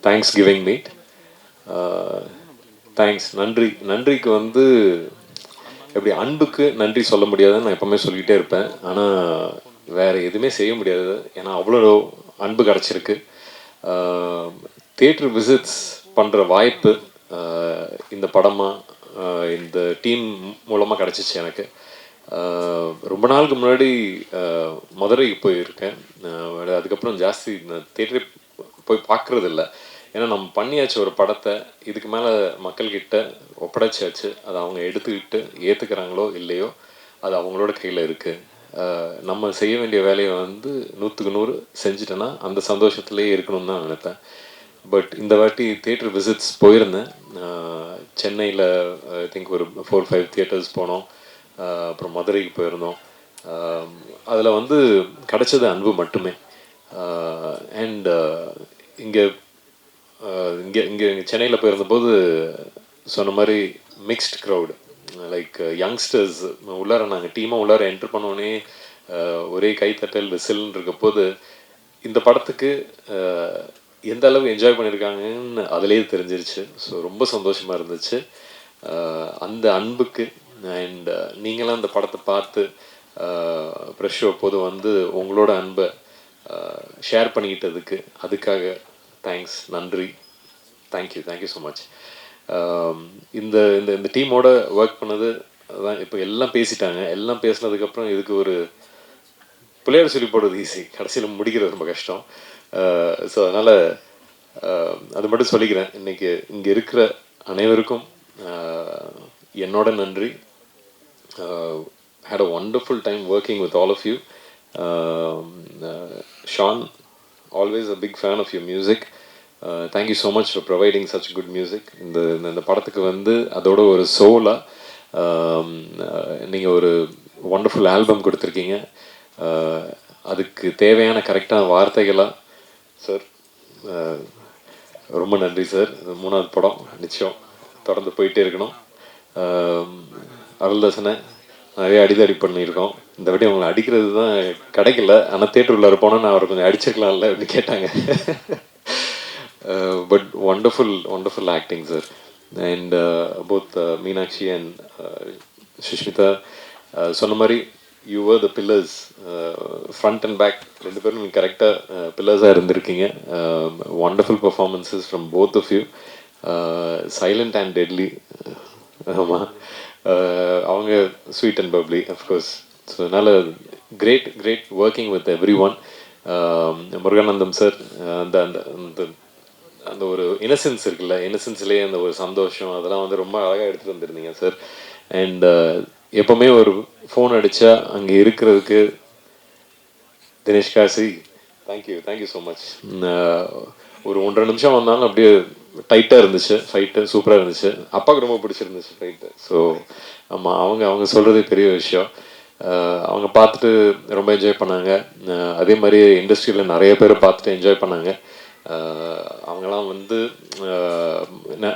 Thanks giving meet. Thanks, நன்றி. நன்றிக்கு வந்து எப்படி அன்புக்கு நன்றி சொல்ல முடியாதுன்னு நான் எப்போவுமே சொல்லிக்கிட்டே இருப்பேன். ஆனால் வேறு எதுவுமே செய்ய முடியாது, ஏன்னா அவ்வளோ அன்பு கிடச்சிருக்கு. தியேட்டர் விசிட்ஸ் பண்ணுற வாய்ப்பு இந்த படமாக இந்த டீம் மூலமாக கிடச்சிச்சு எனக்கு. ரொம்ப நாளுக்கு முன்னாடி மதுரைக்கு போயிருக்கேன். அதுக்கப்புறம் ஜாஸ்தி தியேட்டரே போய் பார்க்குறது இல்லை. ஏன்னா நம்ம பண்ணியாச்சு ஒரு படத்தை, இதுக்கு மேலே மக்கள்கிட்ட ஒப்படைச்சாச்சு. அதை அவங்க எடுத்துக்கிட்டு ஏற்றுக்கிறாங்களோ இல்லையோ அது அவங்களோட கையில் இருக்குது. நம்ம செய்ய வேண்டிய வேலையை வந்து 100க்கு 100 செஞ்சுட்டேன்னா அந்த சந்தோஷத்துலேயே இருக்கணும்னு தான் நினைப்பேன். பட் இந்த வாட்டி தியேட்டர் விசிட்ஸ் போயிருந்தேன். சென்னையில் ஐ திங்க் ஒரு 4-5 தியேட்டர்ஸ் போனோம். அப்புறம் மதுரைக்கு போயிருந்தோம். அதில் வந்து கிடச்சது அன்பு மட்டுமே. அண்ட் இங்கே இங்கே இங்கே சென்னையில் போயிருந்தபோது சொன்ன மாதிரி மிக்ஸ்ட் க்ரௌடு, லைக் யங்ஸ்டர்ஸ் உள்ளார நாங்கள் டீமாக உள்ளார என்ட்ரு பண்ணோடனே ஒரே கைத்தட்டல் விசில்னு இருக்க போது இந்த படத்துக்கு எந்த அளவு என்ஜாய் பண்ணியிருக்காங்கன்னு அதிலேயே தெரிஞ்சிருச்சு. ஸோ ரொம்ப சந்தோஷமாக இருந்துச்சு அந்த அன்புக்கு. அண்ட் நீங்களாம் அந்த படத்தை பார்த்து ப்ரெஷ் ஷோ போது வந்து உங்களோட அன்பை ஷேர் பண்ணிக்கிட்டதுக்கு அதுக்காக தேங்க்ஸ், நன்றி. Thank you so much. இந்த இந்த இந்த டீமோட ஒர்க் பண்ணது அதான். இப்போ எல்லாம் பேசிட்டாங்க. எல்லாம் பேசினதுக்கப்புறம் இதுக்கு ஒரு பிள்ளையார் சொல்லி போடுறது ஈஸி, கடைசியில் முடிக்கிறது ரொம்ப கஷ்டம். ஸோ அதனால் அது மட்டும் சொல்லிக்கிறேன். இன்றைக்கி இங்கே இருக்கிற அனைவருக்கும் என்னோட நன்றி. had a wonderful time working with all of you. Sean, always a big fan of your music. Thank you so much for providing such good music. இந்த படத்துக்கு வந்து அதோட ஒரு சோலாக நீங்கள் ஒரு ஒண்டர்ஃபுல் ஆல்பம் கொடுத்துருக்கீங்க. அதுக்கு தேவையான கரெக்டான வார்த்தைகளாக சார் ரொம்ப நன்றி சார். 3வது படம் நிச்சயம் தொடர்ந்து போயிட்டே இருக்கணும். அருள்தாசனை நிறைய அடிதடி பண்ணியிருக்கோம். இந்த வாட்டி அவங்களை அடிக்கிறது தான் கிடைக்கல. ஆனால் தேட்டர் உள்ளார போனால் நான் அவரை கொஞ்சம் அடிச்சிருக்கலாம்ல அப்படின்னு கேட்டாங்க. But wonderful acting sir. And both Meenakshi and Sushmita சொன்ன மாதிரி you were the pillars, front and back ரெண்டு பேரும் நீங்கள் கரெக்டாக பில்லர்ஸாக இருந்திருக்கீங்க. Wonderful performances from both of you. Silent and deadly. ஆமாம், அவங்க sweet and bubbly of course. So அதனால் great working with everyone. Muruganandam sir, அந்த அந்த அந்த அந்த ஒரு இன்னசென்ஸ் இருக்குல்ல, இன்னசென்ஸ்லேயே அந்த ஒரு சந்தோஷம், அதெல்லாம் வந்து ரொம்ப அழகாக எடுத்துகிட்டு வந்துருந்தீங்க சார். அண்ட் எப்போவுமே ஒரு ஃபோன் அடித்தா அங்கே இருக்கிறதுக்கு Dinesh Kasi, thank you so much. ஒரு 1.5 நிமிஷம் வந்தாலும் அப்படியே டைட்டாக இருந்துச்சு ஃபைட்டு, சூப்பராக இருந்துச்சு. அப்பாவுக்கு ரொம்ப பிடிச்சிருந்துச்சு ஃபைட்டு. ஸோ ஆமாம், அவங்க சொல்கிறது பெரிய விஷயம். அவங்க பார்த்துட்டு ரொம்ப என்ஜாய் பண்ணாங்க. அதே மாதிரி இண்டஸ்ட்ரியில் நிறைய பேர் பார்த்துட்டு என்ஜாய் பண்ணாங்க. அவங்களாம் வந்து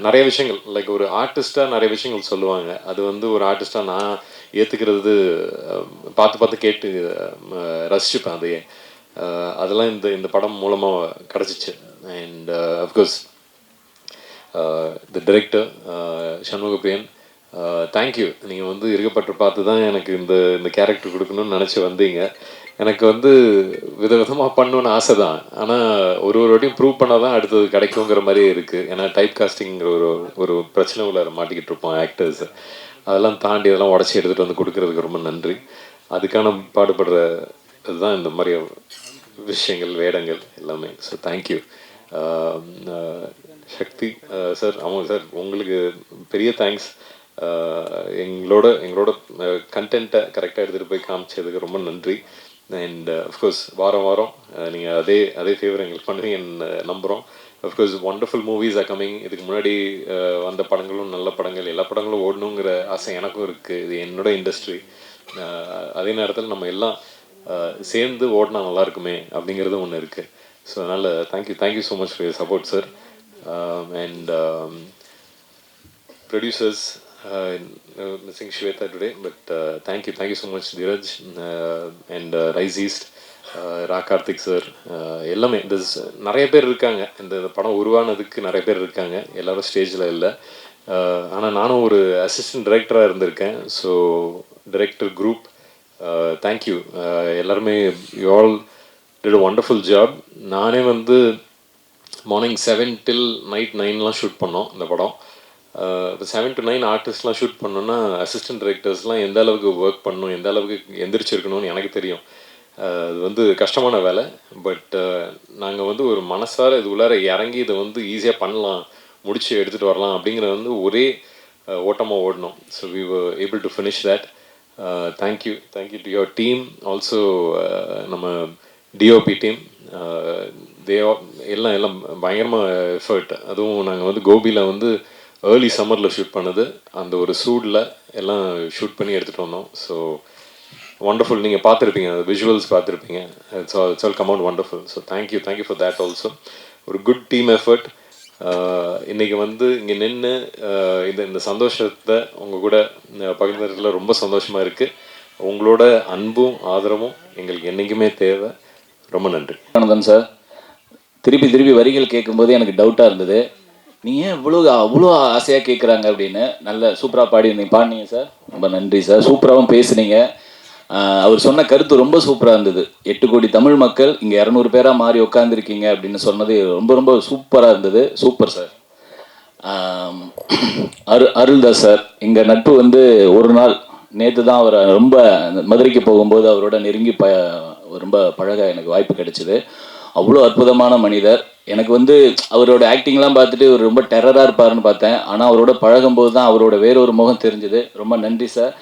நிறைய விஷயங்கள், லைக் ஒரு ஆர்டிஸ்ட்டாக நிறைய விஷயங்கள் சொல்லுவாங்க. அது வந்து ஒரு ஆர்டிஸ்ட்டாக நான் ஏற்றுக்கிறது, பார்த்து கேட்டு ரசிச்சுப்பேன் அதையே. அதெல்லாம் இந்த படம் மூலமாக கிடச்சிச்சு. And of course the director Shanmugapriyan, thank you. நீங்கள் வந்து இருக்கப்பட்டு பார்த்து தான் எனக்கு இந்த கேரக்டர் கொடுக்கணும்னு நினச்சி வந்தீங்க. எனக்கு வந்து விதவிதமாக பண்ணணுன்னு ஆசை தான். ஆனால் ஒரு வாட்டியும் ப்ரூவ் பண்ணால் தான் அடுத்தது கிடைக்குங்கிற மாதிரியே இருக்குது. ஏன்னா டைப் காஸ்டிங்கிற ஒரு பிரச்சனை உள்ள மாட்டிக்கிட்டு இருப்போம் ஆக்டர்ஸ். அதெல்லாம் தாண்டி அதெல்லாம் உடச்சி எடுத்துகிட்டு வந்து கொடுக்கறதுக்கு ரொம்ப நன்றி. அதுக்கான பாடுபடுற இதுதான் இந்த மாதிரி விஷயங்கள், வேடங்கள் எல்லாமே. So thank you. சக்தி சார், ஆமாம் சார், உங்களுக்கு பெரிய தேங்க்ஸ். எங்களோட கண்டென்ட்டை கரெக்டாக எடுத்துகிட்டு போய் காமிச்சதுக்கு ரொம்ப நன்றி. அண்ட் அஃப்கோர்ஸ் வாரம் நீங்கள் அதே ஃபேவர் எங்களுக்கு பண்ணுவீங்கன்னு நம்புகிறோம். Of course wonderful movies are coming. இதுக்கு முன்னாடி வந்த படங்களும் நல்ல படங்கள், எல்லா படங்களும் ஓடணுங்கிற ஆசை எனக்கும் இருக்குது. இது என்னோட இண்டஸ்ட்ரி. அதே நேரத்தில் நம்ம எல்லாம் சேர்ந்து ஓடினா நல்லாயிருக்குமே அப்படிங்கிறது ஒன்று இருக்குது. ஸோ அதனால் thank you so much for your support sir. And producers, missing Shweta today, but thank you so much Dheeraj and Rise East. ரா கார்த்திக் சார், எல்லாமே நிறைய பேர் இருக்காங்க. இந்த படம் உருவானதுக்கு நிறைய பேர் இருக்காங்க. எல்லோரும் ஸ்டேஜில் இல்லை. ஆனால் நானும் ஒரு அசிஸ்டன்ட் டைரக்டராக இருந்திருக்கேன். So director group, thank you. எல்லாருமே you all did a wonderful job. நானே வந்து மார்னிங் 7 till நைட் 9 ஷூட் பண்ணோம் இந்த படம். 7 to 9 ஆர்டிஸ்ட்லாம் ஷூட் பண்ணோன்னா அசிஸ்டன்ட் டைரக்டர்ஸ்லாம் எந்த அளவுக்கு ஒர்க் பண்ணணும், எந்த அளவுக்கு எந்திரிச்சிருக்கணும்னு எனக்கு தெரியும். அது வந்து கஷ்டமான வேலை. பட் நாங்கள் வந்து ஒரு மனசார இது உள்ளார இறங்கி இதை வந்து ஈஸியாக பண்ணலாம், முடிச்சு எடுத்துகிட்டு வரலாம் அப்படிங்கிறது வந்து ஒரே ஓட்டமாக ஓடணும். So we were able to finish that. Thank you to your team also. நம்ம டிஓபி டீம், எல்லாம் பயங்கரமாக எஃபர்ட். அதுவும் நாங்கள் வந்து கோபியில் வந்து ஏர்லி சம்மரில் ஷூட் பண்ணது. அந்த ஒரு சூடில் எல்லாம் ஷூட் பண்ணி எடுத்துகிட்டு வந்தோம். So wonderful. நீங்கள் பார்த்துருப்பீங்க, விஷுவல்ஸ் பார்த்துருப்பீங்க. It's all come out wonderful. So thank you for that also. ஒரு குட் டீம் எஃபர்ட். இன்றைக்கி வந்து இங்கே நின்று இந்த சந்தோஷத்தை உங்கள் கூட பகிர்ந்ததில் ரொம்ப சந்தோஷமாக இருக்குது. உங்களோட அன்பும் ஆதரவும் எங்களுக்கு என்றைக்குமே தேவை. ரொம்ப நன்றி. ஆனந்தன் சார், திருப்பி வரிகள் கேட்கும்போது எனக்கு டவுட்டாக இருந்தது. நீங்கள் அவ்வளோ ஆசையாக கேட்குறாங்க அப்படின்னு. நல்ல சூப்பராக பாடினீங்க சார். ரொம்ப நன்றி சார். சூப்பராகவும் பேசுனீங்க. அவர் சொன்ன கருத்து ரொம்ப சூப்பராக இருந்தது. 8 கோடி தமிழ் மக்கள் இங்கே 200 பேராக மாறி உட்காந்துருக்கீங்க அப்படின்னு சொன்னது ரொம்ப சூப்பராக இருந்தது. Super sir. அருள்தாஸ் சார், எங்கள் நட்பு வந்து ஒரு நாள் நேற்று தான் அவரை ரொம்ப மதுரைக்கு போகும்போது அவரோட நெருங்கி ரொம்ப பழக எனக்கு வாய்ப்பு கிடைச்சிது. அவ்வளோ அற்புதமான மனிதர். எனக்கு வந்து அவரோட ஆக்டிங்லாம் பார்த்துட்டு அவர் ரொம்ப டெரராக இருப்பாருன்னு பார்த்தேன். ஆனால் அவரோட பழகும்போது தான் அவரோட வேறொரு முகம் தெரிஞ்சுது. ரொம்ப நன்றி சார்.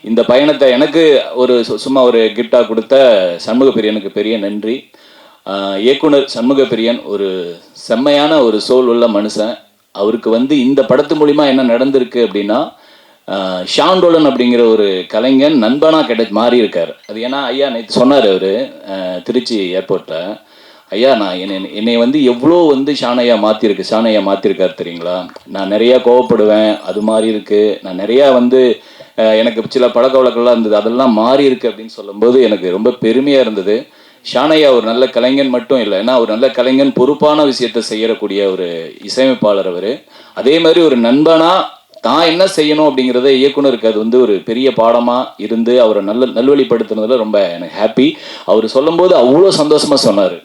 இந்த பயணத்தை எனக்கு சும்மா ஒரு கிஃப்டாக கொடுத்த சண்முகப்பிரியனுக்கு பெரிய நன்றி. இயக்குனர் சண்முகப்பிரியன் ஒரு செம்மையான ஒரு சோல் உள்ள மனுஷன். அவருக்கு வந்து இந்த படத்து மூலிமா என்ன நடந்திருக்கு அப்படின்னா, ஷாண்டோலன் அப்படிங்கிற ஒரு கலைஞன் நண்பனாக மாறி இருக்கார். அது ஏன்னா ஐயா நேற்று சொன்னார் அவர் திருச்சி ஏர்போர்ட்டில், ஐயா நான் என்னை வந்து எவ்வளோ வந்து ஷானையா மாற்றிருக்கார் தெரியுங்களா. நான் நிறையா கோவப்படுவேன், அது மாதிரி இருக்குது. நான் நிறையா வந்து எனக்கு சில பழக்க வழக்கம்லாம் இருந்தது, அதெல்லாம் மாறி இருக்கு அப்படின்னு சொல்லும்போது எனக்கு ரொம்ப பெருமையாக இருந்தது. ஷானையா ஒரு நல்ல கலைஞன் மட்டும் இல்லை, ஏன்னா ஒரு நல்ல கலைஞன் பொறுப்பான விஷயத்தை செய்யக்கூடிய ஒரு இசையமைப்பாளர் அவர். அதே மாதிரி ஒரு நண்பனாக தான் என்ன செய்யணும் அப்படிங்கிறத இயக்குனருக்கு அது வந்து ஒரு பெரிய பாடமாக இருந்து அவரை நல்வழிப்படுத்துனதுல ரொம்ப எனக்கு ஹாப்பி. அவர் சொல்லும்போது அவ்வளோ சந்தோஷமாக சொன்னார்.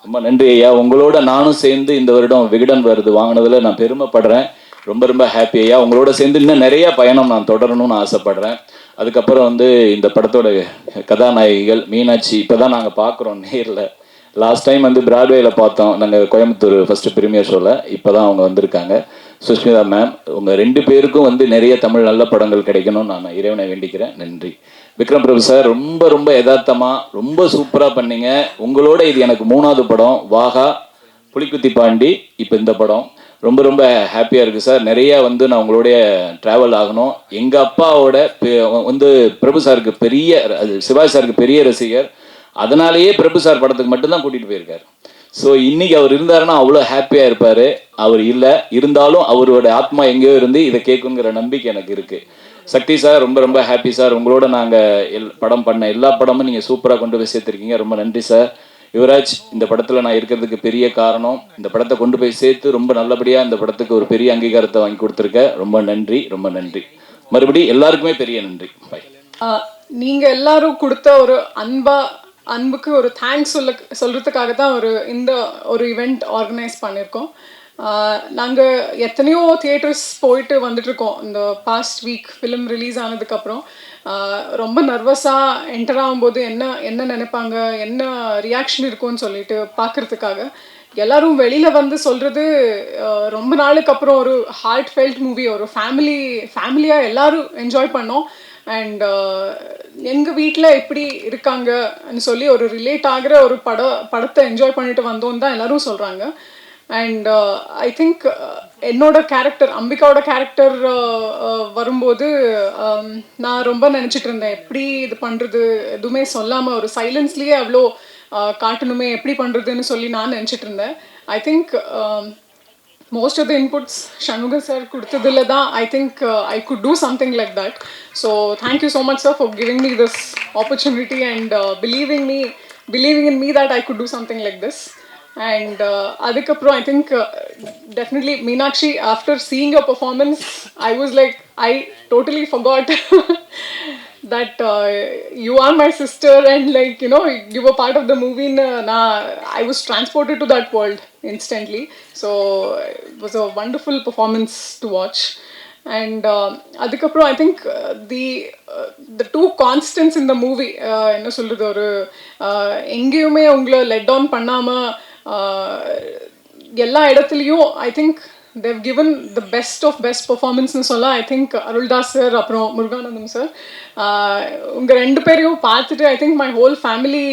ரொம்ப நன்றி ஐயா. உங்களோட நானும் சேர்ந்து இந்த வருடம் விகடன் வருது வாங்கினதில் நான் பெருமைப்படுறேன். ரொம்ப ஹாப்பி ஐயா. உங்களோட சேர்ந்து இன்னும் நிறையா பயணம் நான் தொடரணும்னு ஆசைப்படுறேன். அதுக்கப்புறம் வந்து இந்த படத்தோட கதாநாயகிகள் மீனாட்சி இப்போ தான் நாங்கள் பார்க்குறோம் நேரில். லாஸ்ட் டைம் வந்து பிராட்வேயில் பார்த்தோம் நாங்கள் கோயம்புத்தூர் ஃபஸ்ட்டு ப்ரீமியர் ஷோவில். இப்போ தான் அவங்க வந்திருக்காங்க. சுஷ்மிதா மேம், உங்கள் 2 பேருக்கும் வந்து நிறைய தமிழ் நல்ல படங்கள் கிடைக்கணும்னு நான் இறைவனை வேண்டிக்கிறேன். நன்றி. விக்ரம் பிரபு சார், ரொம்ப யதார்த்தமாக ரொம்ப சூப்பராக பண்ணீங்க. உங்களோட இது எனக்கு 3வது படம். வாகா, புலிக்குத்தி பாண்டி, இப்போ இந்த படம். ரொம்ப ஹாப்பியாக இருக்குது சார். நிறையா வந்து நான் உங்களுடைய ட்ராவல் ஆகணும். எங்கள் அப்பாவோட வந்து பிரபு சாருக்கு சிவாஜி சாருக்கு பெரிய ரசிகர். அதனாலேயே பிரபு சார் படத்துக்கு மட்டும்தான் கூட்டிகிட்டு போயிருக்கார். ஸோ இன்னைக்கு அவர் இருந்தாருன்னா அவ்வளோ ஹாப்பியாக இருப்பார். அவர் இல்லை இருந்தாலும் அவரோட ஆத்மா எங்கேயோ இருந்து இதை கேட்குங்கிற நம்பிக்கை எனக்கு இருக்குது. சக்தி சார், ரொம்ப ஹாப்பி சார். உங்களோட நாங்கள் படம் பண்ண எல்லா படமும் நீங்கள் சூப்பராக கொண்டு போய் சேர்த்துருக்கீங்க. ரொம்ப நன்றி சார். யுவராஜ், இந்த படத்தில் நான் இருக்கிறதுக்கு பெரிய காரணம், இந்த படத்தை கொண்டு போய் சேர்த்து ரொம்ப நல்லபடியாக இந்த படத்துக்கு ஒரு பெரிய அங்கீகாரத்தை வாங்கி கொடுத்துருக்க. ரொம்ப நன்றி. மறுபடியும் எல்லாருக்குமே பெரிய நன்றி. பை. நீங்கள் எல்லாரும் கொடுத்த ஒரு அன்புக்கு ஒரு தேங்க்ஸ் சொல்கிறதுக்காக தான் இந்த ஒரு இவெண்ட் ஆர்கனைஸ் பண்ணியிருக்கோம். நாங்கள் எத்தனையோ தியேட்டர்ஸ் போயிட்டு வந்துட்டுருக்கோம். இந்த பாஸ்ட் வீக் ஃபிலிம் ரிலீஸ் ஆனதுக்கப்புறம் ரொம்ப நர்வஸாக என்டர் ஆகும்போது என்ன நினைப்பாங்க, என்ன ரியாக்ஷன் இருக்கும்னு சொல்லிட்டு பார்க்குறதுக்காக எல்லோரும் வெளியில் வந்து சொல்கிறது, ரொம்ப நாளுக்கு அப்புறம் ஒரு ஹார்ட் ஃபெல்ட் மூவி, ஒரு ஃபேமிலியாக எல்லோரும் என்ஜாய் பண்ணோம். அண்ட் எங்கள் வீட்டில் எப்படி இருக்காங்கன்னு சொல்லி ஒரு ரிலேட் ஆகிற ஒரு படத்தை என்ஜாய் பண்ணிட்டு வந்தோன்னு தான் எல்லோரும் சொல்கிறாங்க. அண்ட் ஐ திங்க் என்னோட கேரக்டர், அம்பிகாவோட கேரக்டர் வரும்போது நான் ரொம்ப நினச்சிட்டு இருந்தேன், எப்படி இது பண்ணுறது, எதுவுமே சொல்லாமல் ஒரு சைலன்ஸ்லேயே அவ்வளோ காட்டணுமே, எப்படி பண்ணுறதுன்னு சொல்லி நான் நினச்சிட்டு இருந்தேன். I think most of the inputs Shanmuga sir கொடுத்ததில்ல தான் I think I could do something like that. So thank you so much sir for giving me this opportunity and believing me believing in me that I could do something like this. And adikapro I think definitely Meenakshi, after seeing your performance, I was like, I totally forgot that you are my sister, and like, you know, you were part of the movie. I was transported to that world instantly. So it was a wonderful performance to watch. And adikapro I think the two constants in the movie, என்ன சொல்றது, ஒரு எங்கேயுமே உங்களை let down பண்ணாம எல்லா இடத்துலையும் I think they've given the best of best performance னு சொல்ல. ஐ திங்க் அருள்தாஸ் சார் அப்புறம் முருகானந்தம் சார், உங்கள் ரெண்டு பேரையும் பார்த்துட்டு I think my whole family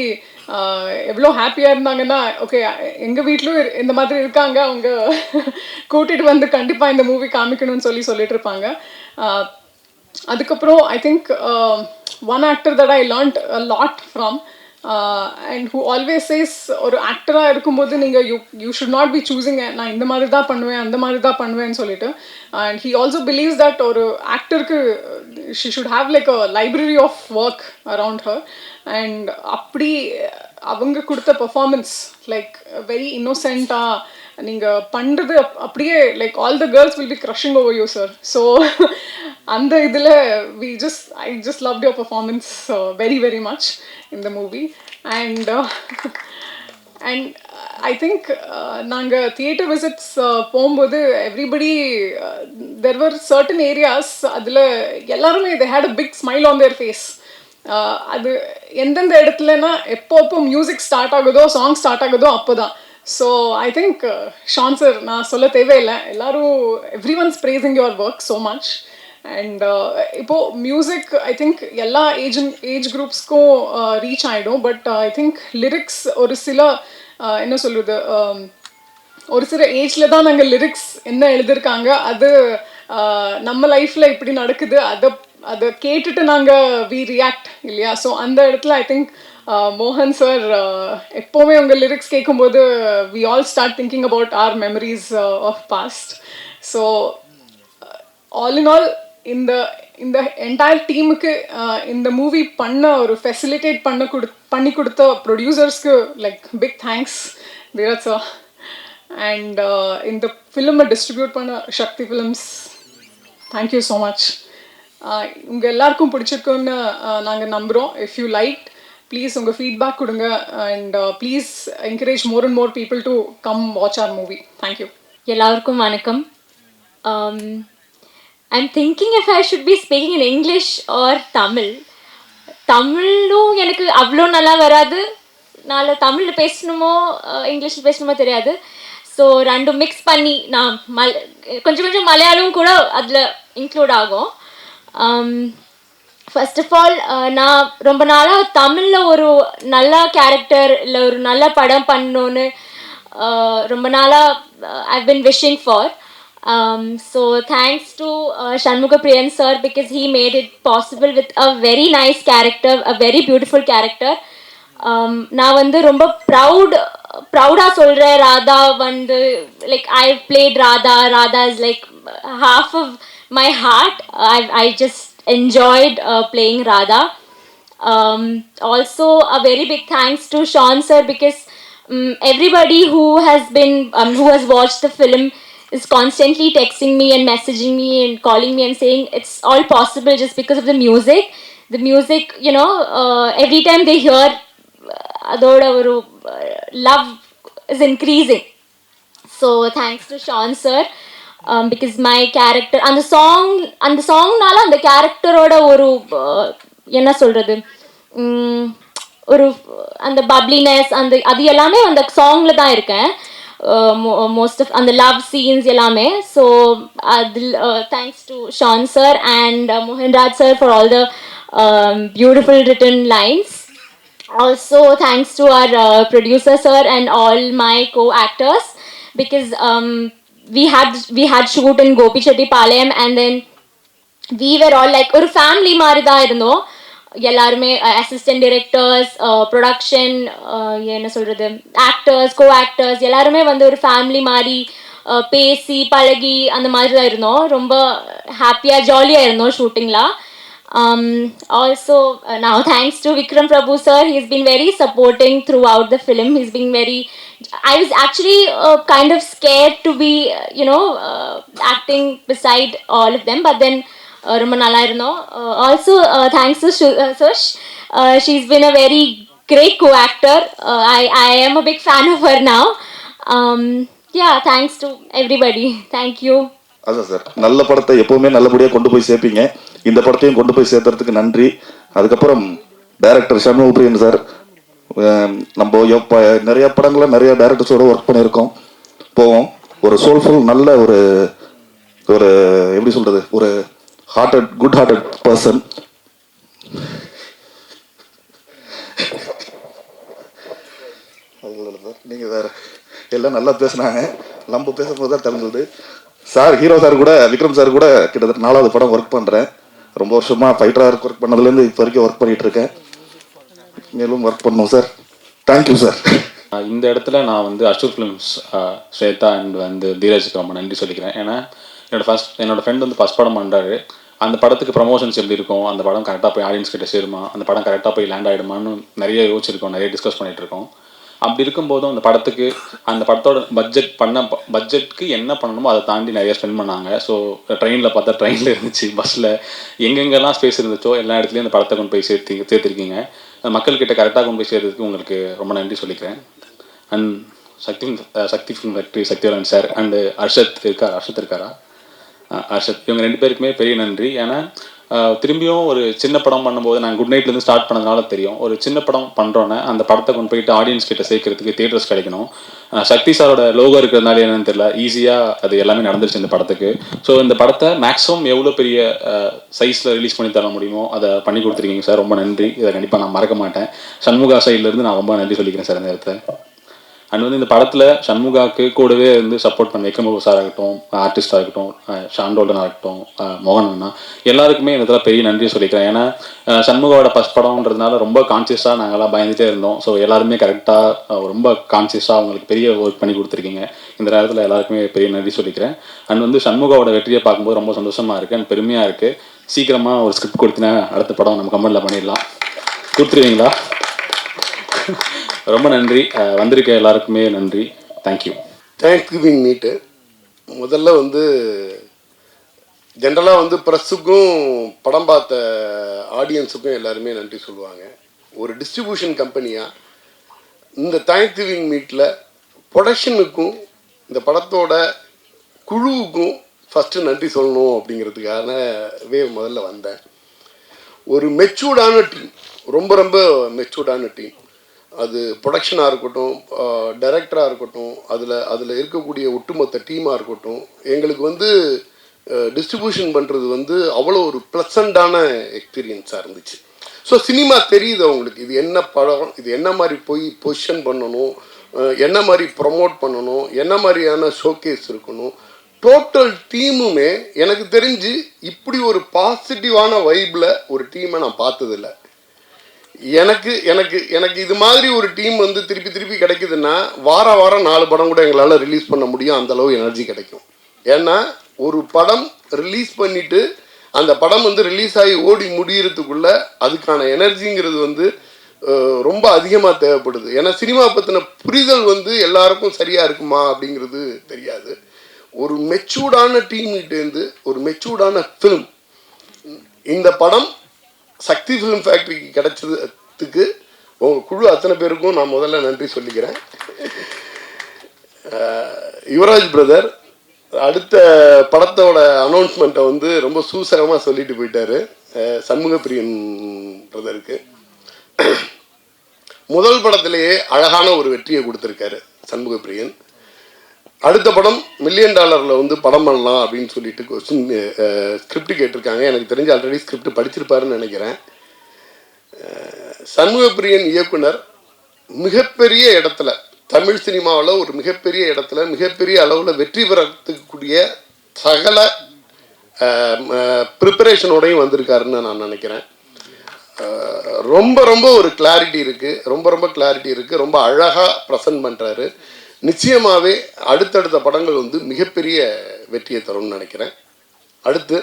எவ்வளோ ஹாப்பியாக இருந்தாங்கன்னா, ஓகே எங்கள் வீட்லையும் இந்த மாதிரி இருக்காங்க, அவங்க கூட்டிகிட்டு வந்து கண்டிப்பாக இந்த மூவி காமிக்கணும்னு சொல்லிட்டு இருப்பாங்க. அதுக்கப்புறம் I think one actor that I learned a lot from, and who always says ஒரு ஆக்டராக இருக்கும்போது நீங்கள் you should not be choosing நான் இந்த மாதிரி தான் பண்ணுவேன் அந்த மாதிரி தான் பண்ணுவேன்னு சொல்லிட்டு. And he also believes that ஒரு ஆக்டருக்கு she should have like a library of work around her. And அப்படி அவங்க கொடுத்த பெர்ஃபார்மன்ஸ் லைக் வெரி இன்னோசென்ட்டாக நீங்கள் பண்ணுறது அப்படியே like all the girls will be crushing over you sir. So அந்த இதில் I just loved your performance very very much in the movie. And and I think நாங்கள் theatre visits போகும்போது everybody there were certain areas அதில் எல்லாருமே they had a big smile on their face. அது எந்தெந்த இடத்துலனா எப்போ மியூசிக் ஸ்டார்ட் ஆகுதோ, song start ஆகுதோ அப்போ தான். So I think Shan sir நான் சொல்ல தேவையில்லை, எல்லாரும் everyone's praising your work so much. And இப்போது மியூசிக் ஐ திங்க் எல்லா ஏஜ் குரூப்ஸ்க்கும் ரீச் ஆகிடும். பட் ஐ திங்க் லிரிக்ஸ் ஒரு சில என்ன சொல்கிறது, ஒரு சில ஏஜில் தான் நாங்கள் லிரிக்ஸ் என்ன எழுதியிருக்காங்க அது நம்ம லைஃப்பில் இப்படி நடக்குது, அதை கேட்டுட்டு நாங்கள் வி ரியாக்ட் இல்லையா. ஸோ அந்த இடத்துல ஐ திங்க் மோகன் சார் எப்போவுமே உங்கள் லிரிக்ஸ் கேட்கும்போது we all start thinking about our memories of past. So all in all இந்த என்டையர் டீமுக்கு இந்த மூவி பண்ண ஒரு ஃபெசிலிட்டேட் பண்ணி கொடுத்த ப்ரொடியூசர்ஸ்க்கு like big thanks Theerath sir. And இந்த ஃபிலிமை டிஸ்ட்ரிபியூட் பண்ண Sakthi Films, thank you so much. உங்கள் எல்லாருக்கும் பிடிச்சிருக்குன்னு நாங்கள் நம்புகிறோம். இஃப் யூ லைக் ப்ளீஸ் உங்கள் ஃபீட்பேக் கொடுங்க. And please encourage more and more people to come watch our movie. Thank you. எல்லாருக்கும் வணக்கம். I'm thinking if I should be speaking in English or Tamil. தமிழும் எனக்கு அவ்வளோ நல்லா வராது, நான் தமிழில் பேசணுமோ இங்கிலீஷில் பேசணுமோ தெரியாது. ஸோ ரெண்டும் மிக்ஸ் பண்ணி நான் கொஞ்சம் மலையாளம் கூட அதில் இன்க்ளூட் ஆகும். ஃபர்ஸ்ட் ஆஃப் ஆல் நான் ரொம்ப நாளாக தமிழில் ஒரு நல்ல கேரக்டர் இல்லை ஒரு நல்ல படம் பண்ணணுன்னு ரொம்ப நாளாக I've been wishing for. So thanks to Shanmuga Priyan sir, because he made it possible with a very nice character, a very beautiful character. நான் வந்து ரொம்ப ப்ரௌடாக சொல்கிறேன். ராதா வந்து like I played Radha is like half of my heart. I just enjoyed playing Radha. Also a very big thanks to Sean sir, because everybody who has watched the film is constantly texting me and messaging me and calling me and saying it's all possible just because of the music. The music, you know, every time they hear adoda oru love is increasing. So thanks to Sean sir, because my character and the song nala and the character oda oru enna solradhu ஒரு அந்த பப்ளினஸ் அந்த அது எல்லாமே அந்த சாங்ல தான் இருக்கேன். most of and the love scenes எல்லாமே. So thanks to Sean sir and Mohan Raj sir for all the beautiful written lines. Also thanks to our producer sir and all my co-actors, because we had shoot in Gopichetipalayam, and then we were all like ஒரு family மாதிரி தான் இருந்தோம் எல்லாருமே. Assistant directors, production, என்ன சொல்கிறது, actors, co actors எல்லாருமே வந்து ஒரு ஃபேமிலி மாதிரி பேசி பழகி அந்த மாதிரி தான் இருந்தோம். ரொம்ப ஹாப்பியாக ஜாலியாக இருந்தோம் ஷூட்டிங்கில். Also, now thanks to Vikram Prabhu sir, he's been very supporting throughout the film. He's been very. I was actually kind of scared to be, acting beside all of them, but then. ரொம்ப நல்லா இருந்தோம். Also, thanks to Sush. She's been a very great co-actor. I am a big fan of her now. Yeah, thanks to everybody. Thank you. அதான் sir, நல்ல படத்தை எப்போவுமே நல்லபடியாக கொண்டு போய் சேர்ப்பீங்க. இந்த படத்தையும் கொண்டு போய் சேர்த்துறதுக்கு நன்றி. அதுக்கப்புறம் டைரக்டர் சண்முகப்பிரியன் சார், நம்ம நிறைய படங்களை நிறைய டைரக்டர்ஸோட ஒர்க் பண்ணியிருக்கோம் போவோம். ஒரு சோல்ஃபுல் நல்ல ஒரு ஒரு எப்படி சொல்கிறது, ஒரு குட் ஹார்ட்டட் பர்சன். நீங்கள் வேறு எல்லாம் நல்லா பேசுனாங்க, நம்ம பேசும்போது தான் தெரிஞ்சது. சார், ஹீரோ சார் கூட, விக்ரம் சார் கூட கிட்டத்தட்ட 4வது படம் ஒர்க் பண்ணுறேன். ரொம்ப வருஷமாக ஃபைட்டராக ஒர்க் பண்ணதுலேருந்து இப்போ வரைக்கும் ஒர்க் பண்ணிகிட்டு இருக்கேன். மேலும் ஒர்க் பண்ணோம் சார். Thank you sir. இந்த இடத்துல நான் வந்து அஷூர் ஃபிலிம்ஸ் ஸ்வேதா அண்ட் தீரஜுக்கு ரொம்ப நன்றி சொல்லிக்கிறேன். ஏன்னா என்னோட ஃப்ரெண்ட் வந்து ஃபஸ்ட் படம் பண்ணுறாரு. அந்த படத்துக்கு ப்ரமோஷன்ஸ் எப்படி இருக்கும், அந்த படம் கரெக்டாக போய் ஆடியன்ஸ் கிட்ட சேருமா, அந்த படம் கரெக்டாக போய் லேண்ட் ஆகிடுமான்னு நிறைய யோசிச்சிருக்கோம், நிறைய டிஸ்கஸ் பண்ணிகிட்டு இருக்கோம். அப்படி இருக்கும்போதும் அந்த படத்தோட பட்ஜெட்க்கு என்ன பண்ணணுமோ அதை தாண்டி நிறைய ஸ்பெண்ட் பண்ணாங்க. ஸோ ட்ரெயினில் பார்த்தா ட்ரெயினில் இருந்துச்சு, பஸ்ஸில் எங்கெங்கெல்லாம் ஸ்பேஸ் இருந்துச்சோ எல்லா இடத்துலையும் அந்த படத்தை கொண்டு போய் சேர்த்துருக்கீங்க. மக்கள்கிட்ட கரெக்டாக கொண்டு போய் சேர்த்ததுக்கு உங்களுக்கு ரொம்ப நன்றி சொல்லிக்கிறேன். And Sakthi film factory Sakthivelan sir and Arshad இருக்காரா அர்ஷத், இவங்க 2 பேருக்குமே பெரிய நன்றி. ஏன்னா திரும்பியும் ஒரு சின்ன படம் பண்ணும்போது நாங்கள் குட் நைட்லேருந்து ஸ்டார்ட் பண்ணதுனால தெரியும், ஒரு சின்ன படம் பண்ணுறோன்னே அந்த படத்தை கொண்டு போயிட்டு ஆடியன்ஸ் கிட்ட சேர்க்கறதுக்கு தியேட்டர்ஸ் கிடைக்கணும். சக்தி சாரோட லோகோ இருக்கிறதுனால என்னன்னு தெரியல, ஈஸியாக அது எல்லாமே நடந்துருச்சு இந்த படத்துக்கு. ஸோ இந்த படத்தை மேக்ஸிமம் எவ்வளோ பெரிய சைஸில் ரிலீஸ் பண்ணி தர முடியுமோ அதை பண்ணி கொடுத்துருக்கீங்க சார், ரொம்ப நன்றி. இதை கண்டிப்பாக நான் மறக்க மாட்டேன். சண்முகா சைட்லேருந்து நான் ரொம்ப நன்றி சொல்லிக்கிறேன் சார் இந்த இடத்துல. அண்ட் வந்து இந்த படத்தில் சண்முகாவுக்கு கூடவே இருந்து சப்போர்ட் பண்ண விக்ரம் சார் ஆகட்டும், ஆர்டிஸ்டாக இருக்கட்டும், ஷாண்டோல்டன் ஆகட்டும், மோகன் அண்ணா, எல்லாருக்குமே இந்த இடத்துல பெரிய நன்றி சொல்லிக்கிறேன். ஏன்னா சண்முகாவோட ஃபஸ்ட் படம்ன்றதுனால ரொம்ப கான்சியஸாக நாங்கள்லாம் பயந்துகிட்டே இருந்தோம். ஸோ எல்லாருமே கரெக்டாக ரொம்ப கான்சியஸாக அவங்களுக்கு பெரிய ஒர்க் பண்ணி கொடுத்துருக்கீங்க. இந்த நேரத்தில் எல்லாருக்குமே பெரிய நன்றி சொல்லிக்கிறேன். அண்ட் வந்து சண்முகாவோட வெற்றியை பார்க்கும்போது ரொம்ப சந்தோஷமாக இருக்குது அண்ட் பெருமையாக இருக்குது. சீக்கிரமாக ஒரு ஸ்கிரிப்ட் கொடுத்தினா அடுத்த படம் நம்ம கமெண்டில் பண்ணிடலாம். கொடுத்துருவீங்களா? ரொம்ப நன்றி. வந்திருக்க எல்லாருக்குமே நன்றி. தேங்க்யூ. தேங்க்ஸ்கிவிங் மீட்டு முதல்ல வந்து ஜென்ரலாக வந்து ப்ரெஸ்ஸுக்கும் படம் பார்த்த ஆடியன்ஸுக்கும் எல்லாருமே நன்றி சொல்லுவாங்க. ஒரு டிஸ்ட்ரிபியூஷன் கம்பெனியாக இந்த தேங்க்ஸ்கிவிங் மீட்டில் ப்ரொடக்ஷனுக்கும் இந்த படத்தோட குழுவுக்கும் ஃபஸ்ட்டு நன்றி சொல்லணும் அப்படிங்கிறதுக்காகவே முதல்ல வந்தேன். ஒரு மெச்சூர்டான டீம், ரொம்ப ரொம்ப மெச்சூர்டான டீம். அது ப்ரொடக்ஷனாக இருக்கட்டும், டைரக்டராக இருக்கட்டும், அதில் இருக்கக்கூடிய ஒட்டுமொத்த டீமாக இருக்கட்டும், எங்களுக்கு வந்து டிஸ்ட்ரிபியூஷன் பண்ணுறது வந்து அவ்வளோ ஒரு ப்ளசண்டான எக்ஸ்பீரியன்ஸாக இருந்துச்சு. ஸோ சினிமா தெரியுது அவங்களுக்கு, இது என்ன படம், இது என்ன மாதிரி போய் பொசிஷன் பண்ணணும், என்ன மாதிரி ப்ரொமோட் பண்ணணும், என்ன மாதிரியான ஷோகேஸ் இருக்கணும். டோட்டல் டீமுமே எனக்கு தெரிஞ்சு இப்படி ஒரு பாசிட்டிவான வைப்பில் ஒரு டீமை நான் பார்த்ததில்லை. எனக்கு எனக்கு எனக்கு இது மாதிரி ஒரு டீம் வந்து திருப்பி கிடைக்குதுன்னா வாரம் 4 படம் கூட எங்களால் ரிலீஸ் பண்ண முடியும், அந்தளவு எனர்ஜி கிடைக்கும். ஏன்னா ஒரு படம் ரிலீஸ் பண்ணிவிட்டு அந்த படம் வந்து ரிலீஸ் ஆகி ஓடி முடியறதுக்குள்ள அதுக்கான எனர்ஜிங்கிறது வந்து ரொம்ப அதிகமாக தேவைப்படுது. ஏன்னா சினிமா பற்றின புரிதல் வந்து எல்லாருக்கும் சரியாக இருக்குமா அப்படிங்கிறது தெரியாது. ஒரு மெச்சூர்டான டீம்கிட்டேருந்து ஒரு மெச்சூர்டான ஃபிலிம் இந்த படம் சக்தி ஃபிலிம் ஃபேக்ட்ரிக்கு கிடைச்சதுக்கு உங்கள் குழு அத்தனை பேருக்கும் நான் முதல்ல நன்றி சொல்லிக்கிறேன். யுவராஜ் பிரதர் அடுத்த படத்தோட அனௌன்ஸ்மெண்ட்டை வந்து ரொம்ப சூசகமாக சொல்லிட்டு போயிட்டாரு. சண்முகப்பிரியன் பிரதருக்கு முதல் படத்திலேயே அழகான ஒரு வெற்றியை கொடுத்துருக்காரு சண்முகப்பிரியன். அடுத்த படம் $1 மில்லியன் வந்து படம் பண்ணலாம் அப்படின்னு சொல்லிட்டு ஸ்கிரிப்ட் கேட்டிருக்காங்க. எனக்கு தெரிஞ்ச ஆல்ரெடி ஸ்கிரிப்ட் படிச்சிருப்பாருன்னு நினைக்கிறேன். சண்முகப்பிரியன் இயக்குனர் மிகப்பெரிய இடத்துல, தமிழ் சினிமாவில் ஒரு மிகப்பெரிய இடத்துல மிகப்பெரிய அளவில் வெற்றி பெறத்துக்கூடிய சகல ப்ரிப்பரேஷனோடையும் வந்திருக்காருன்னு நான் நினைக்கிறேன். ரொம்ப ரொம்ப ஒரு கிளாரிட்டி இருக்குது, ரொம்ப கிளாரிட்டி இருக்குது, ரொம்ப அழகாக ப்ரெசன்ட் பண்ணுறாரு. நிச்சயமாகவே அடுத்தடுத்த படங்கள் வந்து மிகப்பெரிய வெற்றியை தரும்னு நினைக்கிறேன். அடுத்து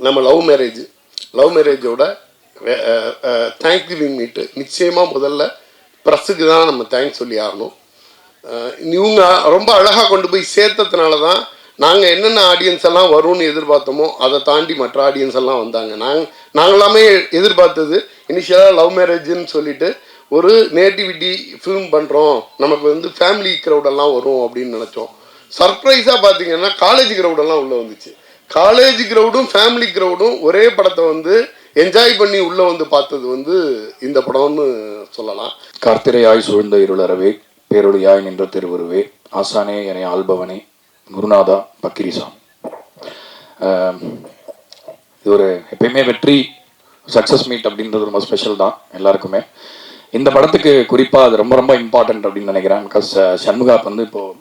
நம்ம லவ் மேரேஜ் லவ் மேரேஜோட தேங்க் கிவிங் மீட்டு நிச்சயமாக முதல்ல ப்ரெஸ்ஸுக்கு தான் நம்ம தேங்க்ஸ் சொல்லி ஆகணும். இவங்க ரொம்ப அழகாக கொண்டு போய் சேர்த்ததுனால தான் நாங்கள் என்னென்ன ஆடியன்ஸ் எல்லாம் வரும்னு எதிர்பார்த்தோமோ அதை தாண்டி மற்ற ஆடியன்ஸ் எல்லாம் வந்தாங்க. நாங்களாமே எதிர்பார்த்தது இனிஷியலாக லவ் மேரேஜுன்னு சொல்லிட்டு ஒரு நேட்டிவிட்டி ஃபிலிம் பண்ணுறோம், நமக்கு வந்து ஃபேமிலி க்ரௌடெல்லாம் வரும் அப்படின்னு நினச்சோம். சர்ப்ரைஸாக பார்த்தீங்கன்னா காலேஜ் க்ரௌடெல்லாம் உள்ளே வந்துச்சு. காலேஜ் க்ரௌடும் ஃபேமிலி க்ரௌடும் ஒரே படத்தை வந்து என்ஜாய் பண்ணி உள்ளே வந்து பார்த்தது வந்து இந்த படம்னு சொல்லலாம். கார்த்திரையாய் சூழ்ந்த இருளறவே பேரொழியாய் நின்ற திருவுருவே ஆசானே என ஆள்பவனே குருநாதா பக்கிரிசாமி. இது ஒரு எப்பயுமே வெற்றி சக்ஸஸ் மீட் அப்படின்றது ரொம்ப ஸ்பெஷல் தான் எல்லாருக்குமே. இந்த படத்துக்கு குறிப்பாக அது ரொம்ப ரொம்ப இம்பார்ட்டன்ட் அப்படின்னு நினைக்கிறேன். பிகாஸ் சண்முகா வந்து இப்போது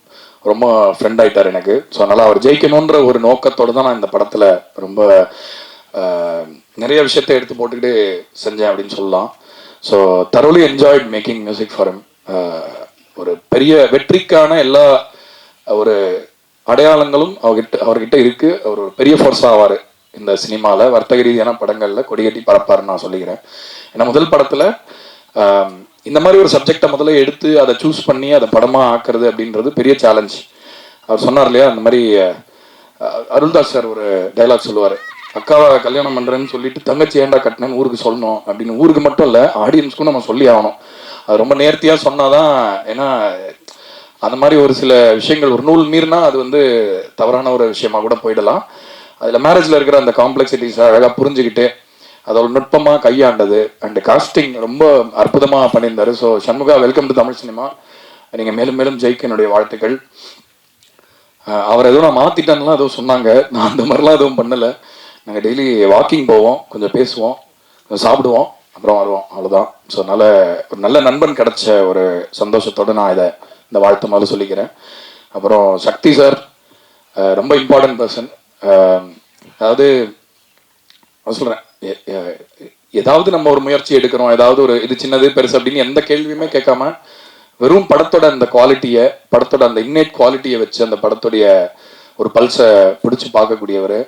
ரொம்ப ஃப்ரெண்ட் ஆகிட்டார் எனக்கு. ஸோ அதனால் அவர் ஜெயிக்கணுன்ற ஒரு நோக்கத்தோடு தான் நான் இந்த படத்தில் ரொம்ப நிறைய விஷயத்தை எடுத்து போட்டுக்கிட்டு செஞ்சேன் அப்படின்னு சொல்லலாம். So தரோலி enjoyed making music for him. ஒரு பெரிய வெற்றிக்கான எல்லா ஒரு அடையாளங்களும் அவர்கிட்ட இருக்கு. அவர் ஒரு பெரிய ஃபோர்ஸ் ஆவார் இந்த சினிமாவில், வர்த்தக ரீதியான படங்களில் கொடிகட்டி பறப்பாருன்னு நான் சொல்லிக்கிறேன். ஏன்னா முதல் படத்தில் இந்த மாதிரி ஒரு சப்ஜெக்டை முதல்ல எடுத்து அதை சூஸ் பண்ணி அதை படமாக ஆக்குறது அப்படின்றது பெரிய சேலஞ்ச். அவர் சொன்னார் இல்லையா, அந்த மாதிரி அருள்தாஸ் சார் ஒரு டைலாக் சொல்லுவார், அக்காவை கல்யாணம் பண்ணுறேன்னு சொல்லிட்டு தங்கச்சி ஏண்டா கட்டினேன்னு ஊருக்கு சொல்லணும் அப்படின்னு. ஊருக்கு மட்டும் இல்லை, ஆடியன்ஸ்க்கும் நம்ம சொல்லி ஆகணும். அது ரொம்ப நேர்த்தியாக சொன்னாதான். ஏன்னா அந்த மாதிரி ஒரு சில விஷயங்கள் ஒரு நூல் மீறினா அது வந்து தவறான ஒரு விஷயமா கூட போயிடலாம். அதில் மேரேஜில் இருக்கிற அந்த காம்ப்ளெக்சிட்டிஸ் அழகாக புரிஞ்சுக்கிட்டு அதோட நுட்பமாக கையாண்டது. அண்ட் காஸ்டிங் ரொம்ப அற்புதமாக பண்ணியிருந்தாரு. So Shanmuga, welcome to Tamil cinema. நீங்கள் மேலும் மேலும் ஜெயிக்க என்னுடைய வாழ்த்துக்கள். அவர் எதுவும் நான் மாற்றிட்டேன்லாம் எதுவும் சொன்னாங்க, நான் அந்த மாதிரிலாம் எதுவும் பண்ணலை. நாங்கள் டெய்லி வாக்கிங் போவோம், கொஞ்சம் பேசுவோம், கொஞ்சம் சாப்பிடுவோம், அப்புறம் வருவோம், அவ்வளோதான். ஸோ அதனால் ஒரு நல்ல நண்பன் கிடைச்ச ஒரு சந்தோஷத்தோடு நான் இந்த வாழ்த்து மாதிரி சொல்லிக்கிறேன். அப்புறம் சக்தி சார் ரொம்ப இம்பார்ட்டன்ட் பர்சன். அதாவது சொல்கிறேன், ஏதாவது நம்ம ஒரு முயற்சி எடுக்கிறோம், ஏதாவது ஒரு இது சின்னது பெருசு அப்படின்னு எந்த கேள்வியுமே கேட்காம வெறும் படத்தோட அந்த குவாலிட்டியை, படத்தோட அந்த இன்னேட் குவாலிட்டியை வச்சு அந்த படத்துடைய ஒரு பல்ஸை பிடிச்சி பார்க்கக்கூடியவர்.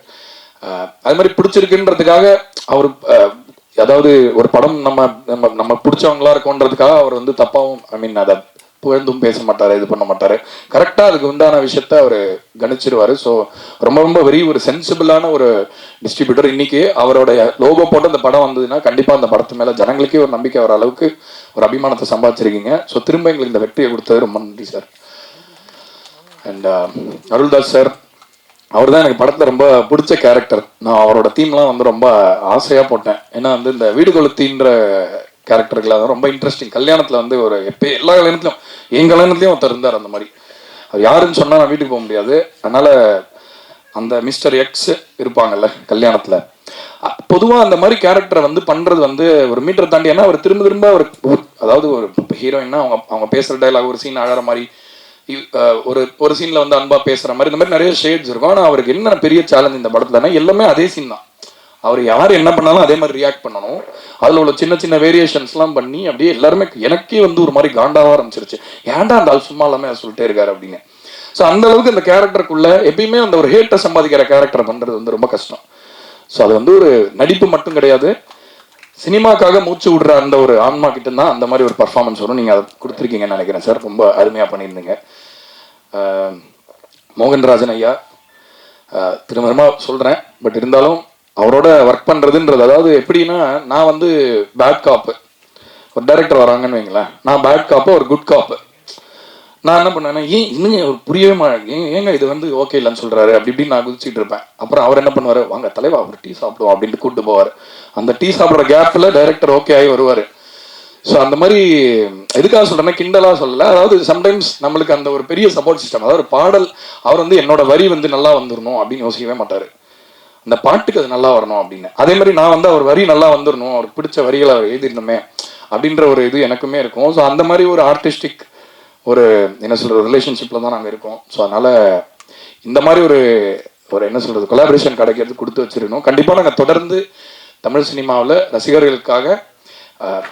அது மாதிரி பிடிச்சிருக்குன்றதுக்காக அவர் அதாவது ஒரு படம் நம்ம நம்ம நம்ம பிடிச்சவங்களா இருக்கோன்றதுக்காக அவர் வந்து தப்பாவும் அதை புகழ்ந்தும் பேச மாட்டாரு, இது பண்ண மாட்டாரு. கரெக்டா அதுக்கு உண்டான விஷயத்த அவர் கணிச்சிருவாரு. ஸோ ரொம்ப ரொம்ப வெரி ஒரு சென்சிபிளான ஒரு டிஸ்ட்ரிபியூட்டர். இன்னைக்கு அவரோட லோகோ போட்டு அந்த படம் வந்ததுன்னா கண்டிப்பா அந்த படத்து மேல ஜனங்களுக்கே ஒரு நம்பிக்கை வர அளவுக்கு ஒரு அபிமானத்தை சம்பாதிச்சிருக்கீங்க. ஸோ திரும்ப எங்களுக்கு இந்த வெற்றியை கொடுத்தது ரொம்ப நன்றி சார். அண்ட் அருள்தாஸ் சார், அவர் தான் எனக்கு படத்தில் ரொம்ப பிடிச்ச கேரக்டர். நான் அவரோட தீம்லாம் வந்து ரொம்ப ஆசையாக போட்டேன். ஏன்னா வந்து இந்த வீடு கொளுத்தின்ற கேரக்டருக்குலாம் தான் ரொம்ப இன்ட்ரெஸ்டிங். கல்யாணத்தில் வந்து ஒரு எல்லா கல்யாணத்துலையும், என் கல்யாணத்துலையும் ஒருத்தர் இருந்தார் அந்த மாதிரி. அவர் யாருன்னு சொன்னால் நான் வீட்டுக்கு போக முடியாது. அதனால் அந்த மிஸ்டர் எக்ஸ் இருப்பாங்கல்ல கல்யாணத்தில், பொதுவாக அந்த மாதிரி கேரக்டரை வந்து பண்ணுறது வந்து ஒரு மீட்டரை தாண்டி. ஏன்னா அவர் திரும்ப திரும்ப அதாவது ஒரு ஹீரோயின்னா அவங்க பேசுகிற டைலாக் ஒரு சீன் அழகிற மாதிரி, ஒரு சீன்ல வந்து அன்பா பேசுற மாதிரி, இந்த மாதிரி நிறைய ஷேட்ஸ் இருக்கும். ஆனா அவருக்கு என்ன பெரிய சேலஞ்ச் இந்த படத்துலன்னா எல்லாமே அதே சீன் தான். அவர் யார் என்ன பண்ணாலும் அதே மாதிரி ரியாக்ட் பண்ணணும். அதுல உள்ள சின்ன சின்ன வேரியேஷன்ஸ் எல்லாம் பண்ணி அப்படியே எல்லாருமே எனக்கே வந்து ஒரு மாதிரி காண்டாவ ஆரம்பிச்சிருச்சு, ஏன்டா அந்த ஆள் சும்மா எல்லாமே சொல்லிட்டே இருக்காரு அப்படின்னு. ஸோ அந்த அளவுக்கு அந்த கேரக்டருக்குள்ள எப்பயுமே அந்த ஒரு ஹேட்டை சம்பாதிக்கிற கேரக்டர் பண்றது வந்து ரொம்ப கஷ்டம். ஸோ அது வந்து ஒரு நடிப்பு மட்டும் கிடையாது, சினிமாக்காக மூச்சு விடுற அந்த ஒரு ஆன்மா கிட்ட தான் அந்த மாதிரி ஒரு பர்ஃபார்மன்ஸ் வரும். நீங்கள் அதை கொடுத்துருக்கீங்கன்னு நினைக்கிறேன் சார். ரொம்ப அருமையாக பண்ணியிருந்தீங்க. மோகன்ராஜன் ஐயா திரும்ப சொல்கிறேன், பட் இருந்தாலும் அவரோட ஒர்க் பண்ணுறதுன்றது, அதாவது எப்படின்னா, நான் வந்து பேட் காப்பு, ஒரு டைரக்டர் வராங்கன்னு வைங்களேன், நான் பேட் காப்பு, ஒரு குட் காப்பு. நான் என்ன பண்ணேன்னா, இன்னும் ஒரு புரியவே மாட்டேன், ஏங்க இது வந்து ஓகே இல்லைன்னு சொல்கிறாரு அப்படி இப்படின்னு நான் குதிச்சுட்டு இருப்பேன். அப்புறம் அவர் என்ன பண்ணுவார், வாங்க தலைவா ஒரு டீ சாப்பிடுவோம் அப்படின்ட்டு கூப்பிட்டு போவார். அந்த டீ சாப்பிட்ற கேப்பில் டைரக்டர் ஓகே ஆகி வருவார். ஸோ அந்த மாதிரி எதுக்காக சொல்கிறேன்னா, கிண்டலாக சொல்லலை, அதாவது சம்டைம்ஸ் நம்மளுக்கு அந்த ஒரு பெரிய சப்போர்ட் சிஸ்டம். அதாவது ஒரு பாடல், அவர் வந்து என்னோட வரி வந்து நல்லா வந்துடணும் அப்படின்னு யோசிக்கவே மாட்டார், அந்த பாட்டுக்கு அது நல்லா வரணும் அப்படின்னு. அதே மாதிரி நான் வந்து அவர் வரி நல்லா வந்துடணும், அவருக்கு பிடிச்ச வரிகளை அவர் எழுதிடணுமே அப்படின்ற ஒரு இது எனக்குமே இருக்கும். ஸோ அந்த மாதிரி ஒரு ஆர்டிஸ்டிக் ஒரு என்ன சொல்கிறது ரிலேஷன்ஷிப்பில் தான் நாங்கள் இருக்கோம். ஸோ அதனால் இந்த மாதிரி ஒரு என்ன சொல்கிறது கொலாபரேஷன் கிடைக்கிறது கொடுத்து வச்சிருக்கணும். கண்டிப்பாக நாங்கள் தொடர்ந்து தமிழ் சினிமாவில் ரசிகர்களுக்காக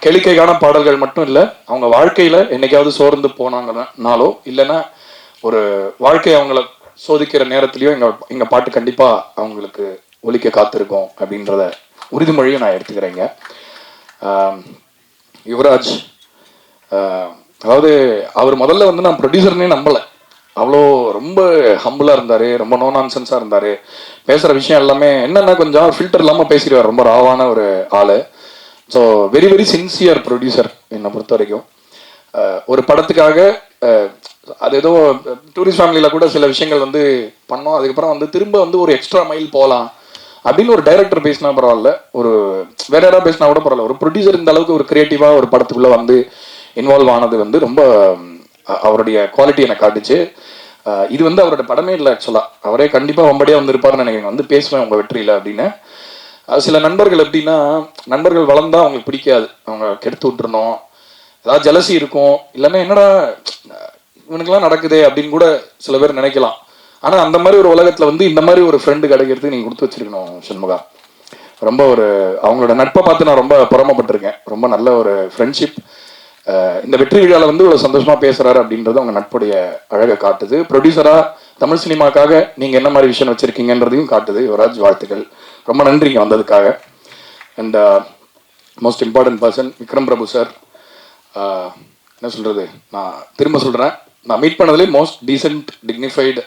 கேளிக்கைக்கான பாடல்கள் மட்டும் இல்லை, அவங்க வாழ்க்கையில் என்னைக்காவது சோர்ந்து போனாங்கனாலோ இல்லைன்னா ஒரு வாழ்க்கையை அவங்கள சோதிக்கிற நேரத்துலையோ எங்கள் பாட்டு கண்டிப்பாக அவங்களுக்கு ஒலிக்க காத்திருக்கோம் அப்படின்றத உறுதிமொழியும் நான் எடுத்துக்கிறேங்க. யுவராஜ், அதாவது அவர் முதல்ல வந்து நான் ப்ரொடியூசர்னே நம்பலை. அவ்வளோ ரொம்ப ஹம்பிளாக இருந்தார், ரொம்ப நோ நான்சென்ஸாக இருந்தார். பேசுகிற விஷயம் எல்லாமே என்னென்னா கொஞ்சம் ஃபில்டர் இல்லாமல் பேசிடுவார். ரொம்ப ராவான ஒரு ஆள். So very very sincere producer என்னை பொறுத்த வரைக்கும். ஒரு படத்துக்காக அது ஏதோ டூரிஸ்ட் ஃபேமிலியில் கூட சில விஷயங்கள் வந்து பண்ணோம், அதுக்கப்புறம் வந்து திரும்ப வந்து ஒரு எக்ஸ்ட்ரா மைல் போகலாம் அப்படின்னு ஒரு டைரக்டர் பேசினா பரவாயில்ல, ஒரு வேற யாராவது பேசினா கூட பரவாயில்ல, ஒரு ப்ரொடியூசர் இந்த அளவுக்கு ஒரு கிரியேட்டிவாக ஒரு படத்துக்குள்ளே வந்து இன்வால்வ் ஆனது வந்து ரொம்ப அவருடைய குவாலிட்டி எனக்கு காட்டுச்சு. இது வந்து அவரோட படமே இல்லை ஆக்சுவலாக, அவரே கண்டிப்பாக வம்படியாக வந்திருப்பாருன்னு நினைக்கிறேன், வந்து பேசுவேன் உங்கள் வெற்றியில் அப்படின்னு. சில நண்பர்கள் எப்படின்னா, நண்பர்கள் வளர்ந்தா அவங்களுக்கு பிடிக்காது, அவங்க கெடுத்து விட்டுருந்தோம், ஏதாவது ஜலசி இருக்கும், இல்லைன்னா என்னடா இவனுக்கெல்லாம் நடக்குதே அப்படின்னு கூட சில பேர் நினைக்கலாம். ஆனால் அந்த மாதிரி ஒரு உலகத்தில் வந்து இந்த மாதிரி ஒரு ஃப்ரெண்டு கிடைக்கிறதுக்கு நீங்கள் கொடுத்து வச்சிருக்கணும் சண்முகா. ரொம்ப ஒரு அவங்களோட நட்பை பார்த்து நான் ரொம்ப பொறாமப்பட்டிருக்கேன். ரொம்ப நல்ல ஒரு ஃப்ரெண்ட்ஷிப். இந்த வெற்றி விழாவில் வந்து இவ்வளோ சந்தோஷமாக பேசுகிறாரு அப்படின்றது அவங்க நட்புடைய அழகை காட்டுது. ப்ரொடியூசராக தமிழ் சினிமாக்காக நீங்கள் என்ன மாதிரி விஷயம் வச்சுருக்கீங்கன்றதையும் காட்டுது. யுவராஜ், வாழ்த்துக்கள், ரொம்ப நன்றிங்க வந்ததுக்காக. And most important person Vikram Prabhu sir. என்ன சொல்கிறது, நான் திரும்ப சொல்கிறேன், நான் மீட் பண்ணதுலேயே மோஸ்ட் டீசென்ட் டிக்னிஃபைடு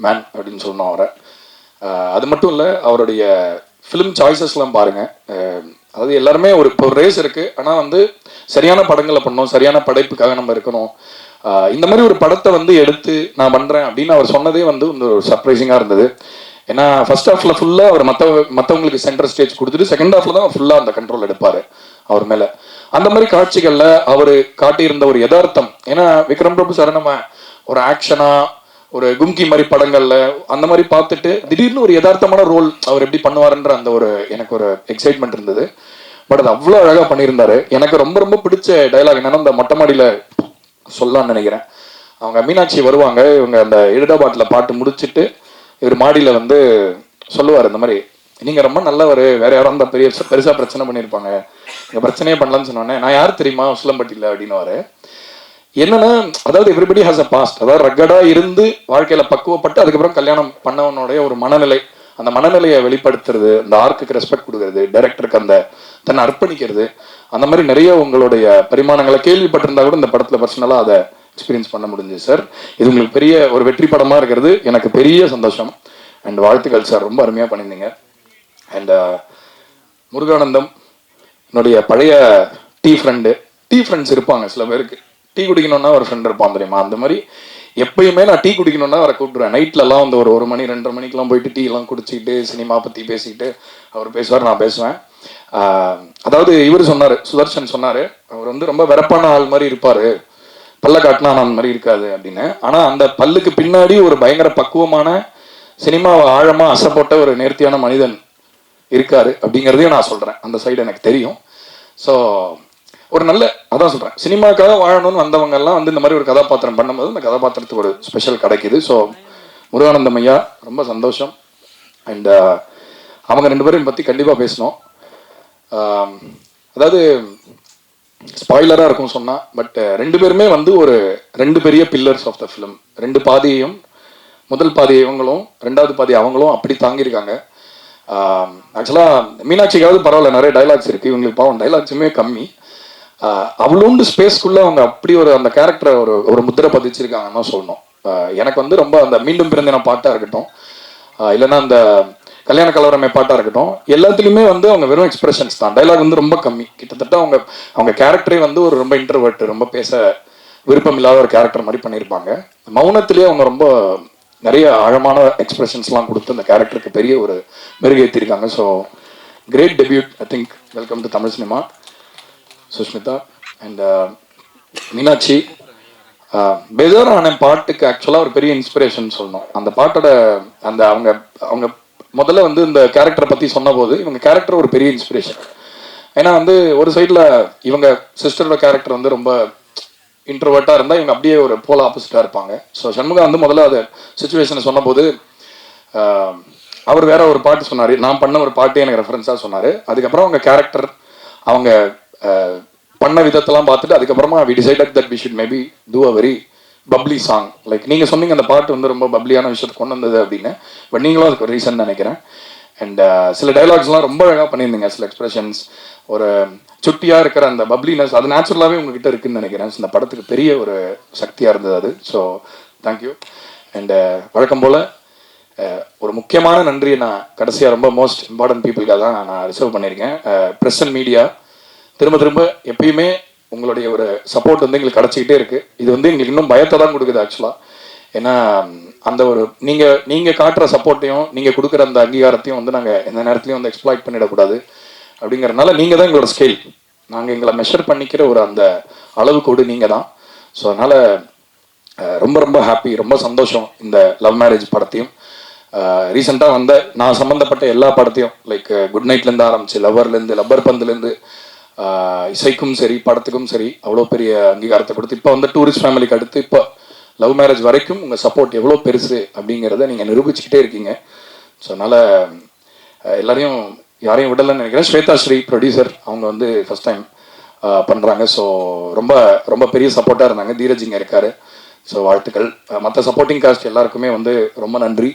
மேன் அப்படின்னு சொல்லணும் அவரை. அது மட்டும் இல்லை, அவருடைய ஃபிலிம் சாய்ஸஸ்லாம் பாருங்கள். அதாவது எல்லாருமே இப்போ ஒரு ரேஸ் இருக்குது, ஆனால் வந்து சரியான படங்களை பண்ணணும், சரியான படைப்புக்காக நம்ம இருக்கணும். இந்த மாதிரி ஒரு படத்தை வந்து எடுத்து நான் பண்ணுறேன் அப்படின்னு அவர் சொன்னதே வந்து ஒரு சர்ப்ரைசிங்காக இருந்தது. ஏன்னா ஃபர்ஸ்ட் ஹாஃபில் ஃபுல்லாக அவர் மற்றவங்களுக்கு சென்டர் ஸ்டேஜ் கொடுத்துட்டு செகண்ட் ஹாஃபில் தான் ஃபுல்லாக அந்த கண்ட்ரோல் எடுப்பார் அவர் மேலே. அந்த மாதிரி காட்சிகளில் அவர் காட்டியிருந்த ஒரு யதார்த்தம், ஏன்னா விக்ரம் பிரபு சார் நம்ம ஒரு ஆக்ஷனாக ஒரு கும்கி மாதிரி படங்களில் அந்த மாதிரி பார்த்துட்டு திடீர்னு ஒரு யதார்த்தமான ரோல் அவர் எப்படி பண்ணுவாருன்ற அந்த ஒரு எனக்கு ஒரு எக்ஸைட்மெண்ட் இருந்தது. பட் அது அவ்வளோ அழகாக பண்ணியிருந்தாரு. எனக்கு ரொம்ப ரொம்ப பிடிச்ச டைலாக் என்னன்னா, இந்த மொட்டை மாடியில் சொல்லலாம்னு நினைக்கிறேன், அவங்க மீனாட்சி வருவாங்க, இவங்க அந்த எழுதாபாட்டில் பாட்டு முடிச்சுட்டு இவர் மாடியில் வந்து சொல்லுவார், இந்த மாதிரி நீங்கள் ரொம்ப நல்லவர், வேற யாரும் அந்த பெருசாக பிரச்சனை பண்ணியிருப்பாங்க, இங்கே பிரச்சனையே பண்ணலான்னு சொன்னோன்னே, நான் யார் தெரியுமா உசிலம்பட்டியில் அப்படின்னுவாரு. என்னன்னா, அதாவது எவ்ரிபடி ஹாஸ் அ பாஸ்ட், அதாவது ரக்கடா இருந்து வாழ்க்கையில பக்குவப்பட்டு அதுக்கப்புறம் கல்யாணம் பண்ணவனுடைய ஒரு மனநிலை, அந்த மனநிலையை வெளிப்படுத்துறது, அந்த ஆர்க்குக்கு ரெஸ்பெக்ட் கொடுக்கறது, டைரக்டருக்கு அந்த தன்னை அர்ப்பணிக்கிறது, அந்த மாதிரி நிறைய உங்களுடைய பரிமாணங்களை கேள்விப்பட்டிருந்தா கூட இந்த படத்துல பர்சனலா அதை எக்ஸ்பீரியன்ஸ் பண்ண முடிஞ்சது சார். இது உங்களுக்கு பெரிய ஒரு வெற்றி படமா இருக்கிறது எனக்கு பெரிய சந்தோஷம். அண்ட் வாழ்த்துக்கள் சார், ரொம்ப அருமையா பண்ணியிருந்தீங்க. அண்ட் முருகானந்தம், என்னுடைய பழைய டீ ஃப்ரெண்ட்ஸ் இருப்பாங்க சில பேருக்கு, டீ குடிக்கணும்னா ஒரு ஃப்ரெண்ட் இருப்பான் தெரியுமா, அந்த மாதிரி எப்பயுமே நான் டீ குடிக்கணும்னா அவரை கூப்பிடுவேன். நைட்லலாம் வந்து ஒரு மணி 2:30 மணிக்கெலாம் போயிட்டு டீ எல்லாம் குடிச்சிக்கிட்டு சினிமா பற்றி பேசிக்கிட்டு அவர் பேசுவார், நான் பேசுவேன். அதாவது இவர் சொன்னார், சுதர்ஷன் சொன்னார், அவர் வந்து ரொம்ப வெறப்பான ஆள் மாதிரி இருப்பார், பல்ல காட்டினா அந்த மாதிரி இருக்காது அப்படின்னு. ஆனால் அந்த பல்லுக்கு பின்னாடி ஒரு பயங்கர பக்குவமான சினிமாவை ஆழமாக அசைப்போட்ட ஒரு நேர்த்தியான மனிதன் இருக்காரு அப்படிங்கிறதையும் நான் சொல்கிறேன். அந்த சைடு எனக்கு தெரியும். ஸோ ஒரு நல்ல, அதான் சொல்கிறேன், சினிமாக்காக வாழணும்னு வந்தவங்க எல்லாம் வந்து இந்த மாதிரி ஒரு கதாபாத்திரம் பண்ணும்போது இந்த கதாபாத்திரத்துக்கு ஒரு ஸ்பெஷல் கிடைக்குது. ஸோ முருகானந்தம் ஐயா, ரொம்ப சந்தோஷம். அண்ட் அவங்க 2 பேரும் பற்றி கண்டிப்பாக பேசணும். அதாவது ஸ்பாய்லராக இருக்கும் சொன்னால், பட் 2 பேருமே வந்து ஒரு 2 பெரிய பில்லர்ஸ் ஆஃப் த ஃபிலிம். 2 பாதியையும், முதல் பாதியை இவங்களும், 2வது பாதி அவங்களும் அப்படி தாங்கியிருக்காங்க. ஆக்சுவலாக மீனாட்சிக்காவது பரவாயில்ல, நிறைய டைலாக்ஸ் இருக்குது, இவங்களுக்கு பாவம் டைலாக்ஸுமே கம்மி. அவ்வளோண்டு ஸ்பேஸ்க்குள்ளே அவங்க அப்படி ஒரு அந்த கேரக்டரை ஒரு முத்திரை பதிச்சிருக்காங்கன்னு தான் சொல்லணும். எனக்கு வந்து ரொம்ப அந்த மீண்டும் பிறந்தின பாட்டாக இருக்கட்டும், இல்லைன்னா அந்த கல்யாண கலவரமே பாட்டாக இருக்கட்டும், எல்லாத்துலேயுமே வந்து அவங்க வெறும் எக்ஸ்பிரஷன்ஸ் தான், டைலாக் வந்து ரொம்ப கம்மி. கிட்டத்தட்ட அவங்க கேரக்டரே வந்து ஒரு ரொம்ப இன்ட்ரோவர்ட், ரொம்ப பேச விருப்பம் இல்லாத ஒரு கேரக்டர் மாதிரி பண்ணியிருப்பாங்க. மௌனத்திலேயே அவங்க ரொம்ப நிறைய ஆழமான எக்ஸ்பிரஷன்ஸ்லாம் கொடுத்து அந்த கேரக்டருக்கு பெரிய ஒரு மெருகேற்றிருக்காங்க. So great debut, I think. Welcome to Tamil cinema Sushmita. And Meenakshi, பெஜாரான பாட்டுக்கு ஆக்சுவலாக ஒரு பெரிய இன்ஸ்பிரேஷன் சொல்லணும். அந்த பாட்டோட அந்த அவங்க முதல்ல வந்து இந்த கேரக்டரை பற்றி சொன்ன போது இவங்க கேரக்டர் ஒரு பெரிய இன்ஸ்பிரேஷன். ஏன்னா வந்து ஒரு சைடில் இவங்க சிஸ்டரோட கேரக்டர் வந்து ரொம்ப இன்ட்ரோவர்ட்டாக இருந்தால் இவங்க அப்படியே ஒரு போல ஆப்போசிட்டாக இருப்பாங்க. ஸோ சண்முகா வந்து முதல்ல அதை சுச்சுவேஷனை சொன்னபோது அவர் வேற ஒரு பாட்டு சொன்னார், நான் பண்ண ஒரு பாட்டு எனக்கு ரெஃபரன்ஸாக சொன்னார். அதுக்கப்புறம் அவங்க கேரக்டர் அவங்க பண்ண விதத்தெல்லாம் பார்த்துட்டு அதுக்கப்புறமா we decided that we should maybe do a very bubbly song. Like நீங்கள் சொன்னீங்க அந்த பாட்டு வந்து ரொம்ப பப்ளியான விஷயத்தை கொண்டு வந்தது அப்படின்னு, பட் நீங்களும் அதுக்கு ஒரு ரீசன் நினைக்கிறேன். அண்ட் சில டைலாக்ஸ்லாம் ரொம்ப அழகாக பண்ணியிருந்தீங்க, சில எக்ஸ்பிரஷன்ஸ், ஒரு சுட்டியாக இருக்கிற அந்த பப்ளினஸ் அது நேச்சுரலாகவே உங்ககிட்ட இருக்குன்னு நினைக்கிறேன். இந்த படத்துக்கு பெரிய ஒரு சக்தியாக இருந்தது அது. So thank you. அண்ட் வழக்கம் போல் ஒரு முக்கியமான நன்றியை நான் கடைசியாக ரொம்ப மோஸ்ட் இம்பார்ட்டன்ட் பீப்புளுக்காக தான் நான் ரிசர்வ் பண்ணியிருக்கேன். ப்ரெஸ் அண்ட் மீடியா திரும்ப திரும்ப எப்பயுமே உங்களுடைய ஒரு சப்போர்ட் வந்து எங்களுக்கு கிடச்சிக்கிட்டே இருக்குது. இது வந்து எங்களுக்கு இன்னும் பயத்தை தான் கொடுக்குது ஆக்சுவலாக. ஏன்னா அந்த ஒரு நீங்கள் காட்டுற சப்போர்ட்டையும் நீங்கள் கொடுக்குற அந்த அங்கீகாரத்தையும் வந்து நாங்கள் எந்த நேரத்துலையும் வந்து எக்ஸ்ப்ளாய்ட் பண்ணிடக்கூடாது. அப்படிங்கிறதுனால நீங்கள் தான் எங்களோட ஸ்கேல், நாங்கள் எங்களை மெஷர் பண்ணிக்கிற ஒரு அந்த அளவுக்கோடு நீங்கள் தான். ஸோ அதனால் ரொம்ப ரொம்ப ஹாப்பி, ரொம்ப சந்தோஷம் இந்த லவ் மேரேஜ் படத்தையும் ரீசெண்டாக வந்த நான் சம்மந்தப்பட்ட எல்லா படத்தையும் லைக் குட் நைட்லேருந்து ஆரம்பிச்சு லவ்வர்லேருந்து லப்பர் பந்துலேருந்து இசைக்கும் சரி படத்துக்கும் சரி அவ்வளோ பெரிய அங்கீகாரத்தை கொடுத்து இப்போ வந்து டூரிஸ்ட் ஃபேமிலிக்கு அடுத்து இப்போ லவ் மேரேஜ் வரைக்கும் உங்கள் சப்போர்ட் எவ்வளோ பெருசு அப்படிங்கிறத நீங்கள் நிரூபிச்சுக்கிட்டே இருக்கீங்க. ஸோ அதனால் எல்லாரையும் யாரையும் விடலைன்னு நினைக்கிறேன். ஸ்வேதா ஸ்ரீ ப்ரொடியூசர் அவங்க வந்து ஃபஸ்ட் டைம் பண்ணுறாங்க. ஸோ ரொம்ப ரொம்ப பெரிய சப்போர்ட்டாக இருந்தாங்க. தீரஜ் இங்கே இருக்கார். ஸோ வாழ்த்துக்கள். மற்ற சப்போர்ட்டிங் காஸ்ட் எல்லாருக்குமே வந்து ரொம்ப நன்றி.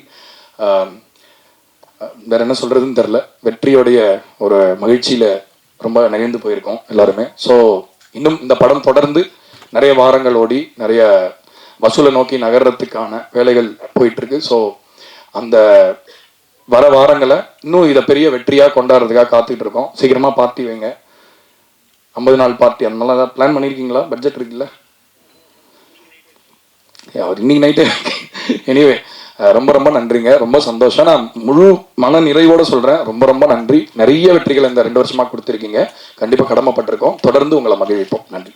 வேற என்ன சொல்கிறதுன்னு தெரில. வெற்றியோடைய ஒரு மகிழ்ச்சியில் ரொம்ப நெகிழ்ந்து போயிருக்கோம் எல்லாருமே. ஸோ இன்னும் இந்த படம் தொடர்ந்து நிறைய வாரங்கள் ஓடி நிறைய வசூலை நோக்கி நகர்றதுக்கான வேலைகள் போயிட்டுருக்கு. ஸோ அந்த வர வாரங்களை இன்னும் இதை பெரிய வெற்றியாக கொண்டாடுறதுக்காக காத்துக்கிட்டு இருக்கோம். சீக்கிரமாக பார்ட்டி வைங்க, 50 நாள் பார்ட்டி அந்த மாதிரிலாம் ஏதாவது பிளான் பண்ணியிருக்கீங்களா? பட்ஜெட் இருக்குல்ல? அவர் இன்னைக்கு நைட்டு எனிவே ரொம்ப ரொம்ப நன்றிங்க, ரொம்ப சந்தோஷம். நான் முழு மன நிறைவோடு சொல்கிறேன், ரொம்ப ரொம்ப நன்றி. நிறைய வெற்றிகள் இந்த 2 வருஷமாக கொடுத்துருக்கீங்க. கண்டிப்பாக கடமைப்பட்டிருக்கோம். தொடர்ந்து உங்களை மகிழ்விப்போம். நன்றி.